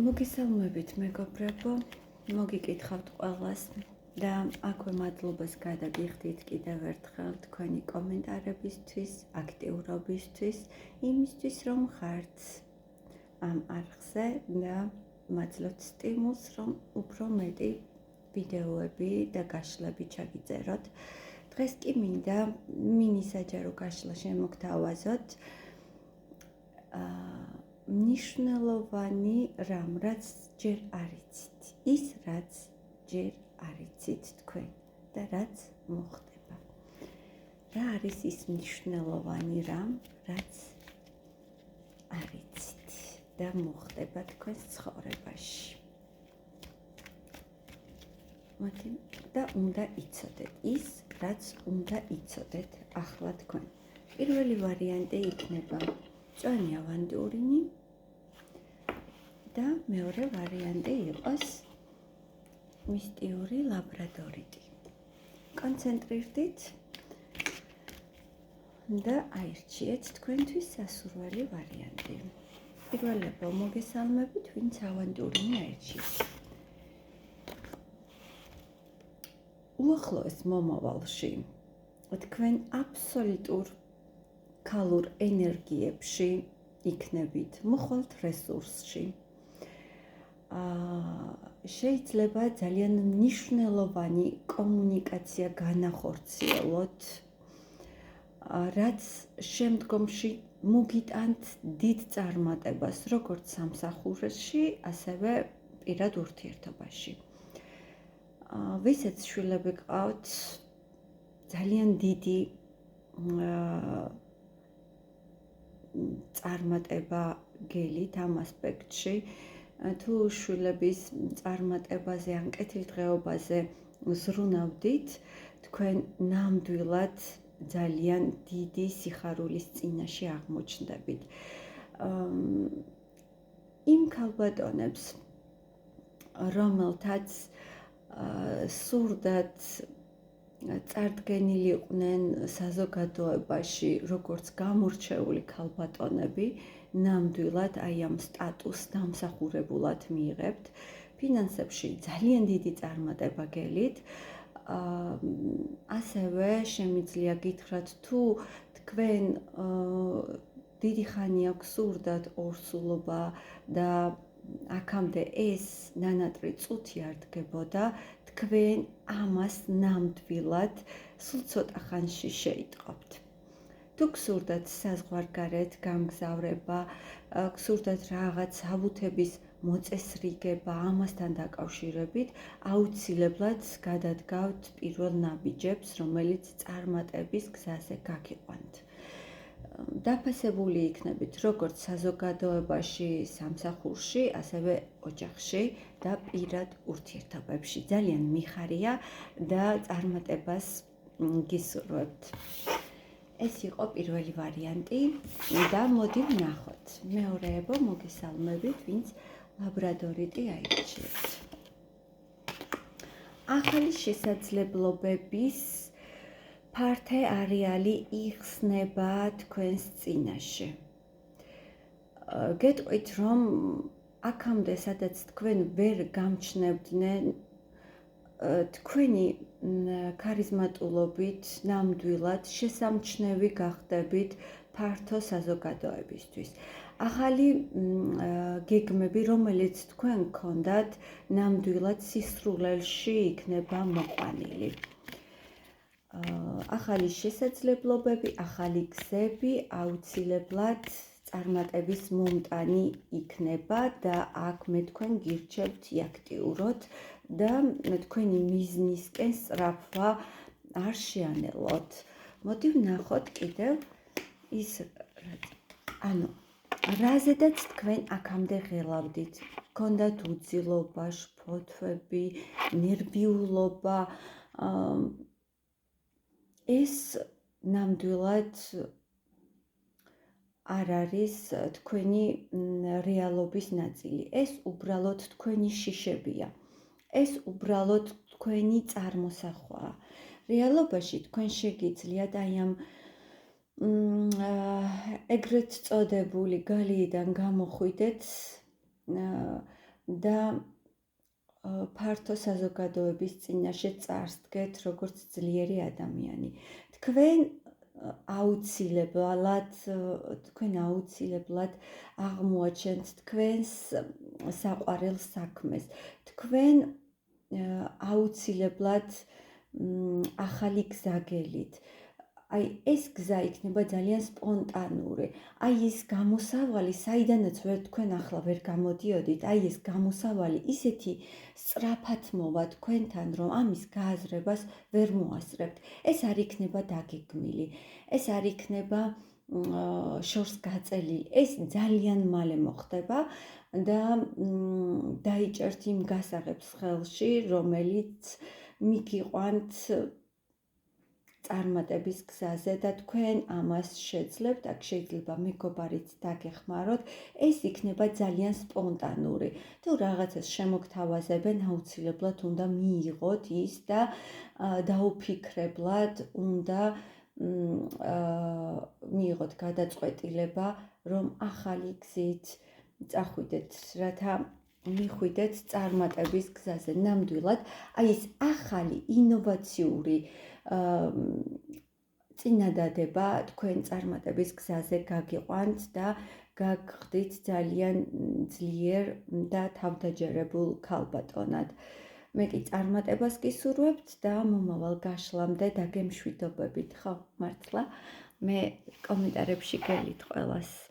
მოგესალმებით მეგობრებო, მოგიკითხავთ ყველას და აქვე მადლობას გადაგიხდით კიდევ ერთხელ თქვენი კომენტარებისთვის, აქტიურობისთვის, იმისთვის რომ ხართ ამ არხზე და მაძლევთ სტიმულს, რომ უფრო მეტი ვიდეოები და გაშლები ჩაგიწეროთ. დღეს კი მინდა მინისაჯარო გაშლა შემოგთავაზოთ. მნიშვნელოვანი რამ, რაც ჯერ არ იცით, ის რაც ჯერ არ იცით თქვენ და რაც მოხდება. რა არის ის მნიშვნელოვანი რამ, რაც არ იცით და მოხდება თქვენს ცხოვრებაში. და უნდა იცოდეთ ის, რაც უნდა იცოდეთ ახლა თქვენ. პირველი ვარიანტი იქნება მწვანე ავანტურინი და მეორე ვარიანტი იყოს მისტიური ლაბრადორიტი. კონცენტრირდით და აირჩიეთ თქვენთვის სასურველი ვარიანტი. პირველებო მოგესალმებით, ვინც ავანტურინი აირჩიეთ. უახლოეს მომავალში თქვენ აბსოლუტურ ქალურ ენერგიებში იქნებით, მოხვალთ რესურსში. შეიძლება ძალიან მნიშვნელოვანი კომუნიკაცია განახორციელოთ, რაც შემდგომში მოგიტანთ დიდ წარმატებას, როგორც სამსახურში, ასევე პირად ურთიერთობაში. ვისაც შვილები გყავთ, ძალიან დიდი წარმატება გელით ამ ასპექტში. თუ შვილების წარმატებაზე ან კეთილდღეობაზე ზრუნავდით, თქვენ ნამდვილად ძალიან დიდი სიხარულის წინაშე აღმოჩნდებით. იმ ქალბატონებს, რომელთაც სურდათ წარდგენილი იყვნენ საზოგადოებაში, როგორც გამორჩეული ქალბატონები, ნამდვილად აი ამ სტატუსს დამსახურებულად მიიღებთ. ფინანსებში ძალიან დიდი წარმატება გელით. ასევე შემიძლია გითხრათ, თუ თქვენ დიდი ხანია გსურდათ ორსულობა და აქამდე ეს ნანატრი წუთი არ დგებოდა, თქვენ ამას ნამდვილად სულ ცოტა ხანში შეიტყობთ. თუ გსურდათ საზღვარგარეთ გამგზავრება, გსურდათ რაღაც საბუთების მოწესრიგება, ამასთან დაკავშირებით, აუცილებლად გადადგავთ პირველ ნაბიჯებს, რომელიც წარმატების გზაზე გაგიყვანთ. დაფასებული იქნებით როგორც საზოგადოებაში, სამსახურში, ასევე ოჯახში და პირად ურთიერთობებში. ძალიან მიხარია და წარმატებას გისურვებთ. ეს იყო პირველი ვარიანტი და მოდი ვნახოთ. მეორეებო მოგესალმებით, ვინც ლაბრადორიტი აირჩიეთ. ახალი შესაძლებლობების ფართე არეალი იხსნება თქვენს წინაშე. გეტყვით, რომ აქამდე, სადაც თქვენ ვერ გამჩნევდნენ, თქვენი ქარიზმატულობით ნამდვილად შესამჩნევი გახდებით ფართო საზოგადოებისთვის. ახალი გეგმები, რომელიც თქვენ გქონდათ, ნამდვილად სისრულელში იქნება მოყვანილი. ახალი შესაძლებლობები, ახალი გზები აუცილებლად წარმატების მომტანი იქნება და აქ მე თქვენ გირჩევთ იაქტიუროთ და თქვენი მიზნისკენ სწრაფვა არ შეანელოთ. მოდი ვნახოთ კიდევ ის, რაზედაც თქვენ აქამდე ღელავდით. გქონდათ უძილობა, შფოთვები, ნერვიულობა. ეს ნამდვილად არ არის თქვენი რეალობის ნაწილი. ეს უბრალოდ თქვენი შიშებია. ეს უბრალოდ თქვენი წარმოსახვაა. რეალობაში თქვენ შეგიძლიათ აი ამ ეგრეთ წოდებული გალიიდან გამოხვიდეთ და ფართო საზოგადოების წინაშე წარსდგეთ როგორც ძლიერი ადამიანი. თქვენ აუცილებლად აღმოაჩენთ თქვენს საყვარელ საქმეს. თქვენ აუცილებლად ახალი გზა გელით. აი ეს გზა იქნება ძალიან სპონტანური. აი ეს გამოსავალი, საიდანაც თქვენ ახლა ვერ გამოდიოდით, აი ეს გამოსავალი ისეთი სწრაფად მოვა თქვენთან, რომ ამის გააზრებას ვერ მოასწრებთ. ეს არ იქნება დაგეგმილი. ეს არ იქნება შორს გაწელილი. ეს ძალიან მალე მოხდება და დაიჭერთ იმ გასაღებს ხელში, რომელიც მიგიყვანთ წარმატების გზაზე და თქვენ ამას შეძლებთ, აქ შეიძლება მეგობარიც დაგეხმაროთ, ეს იქნება ძალიან სპონტანური. თუ რაღაცას შემოგთავაზებენ, აუცილებლად უნდა მიიღოთ ის და დაუფიქრებლად უნდა მიიღოთ გადაწყვეტილება, რომ ახალი გზით წახვიდეთ, რათა მიხვიდეთ წარმატების გზაზე. ნამდვილად, აი ეს ახალი ინოვაციური წინადადება თქვენ წარმატების გზაზე გაგიყვანთ და გაგხდით ძალიან ძლიერ და თავდაჯერებულ ქალბატონად. მე კი წარმატებას გისურვებთ და მომავალ გაშლამდე დაგემშვიდობებით, ხო, მართლა. მე კომენტარებში გელით ყველას.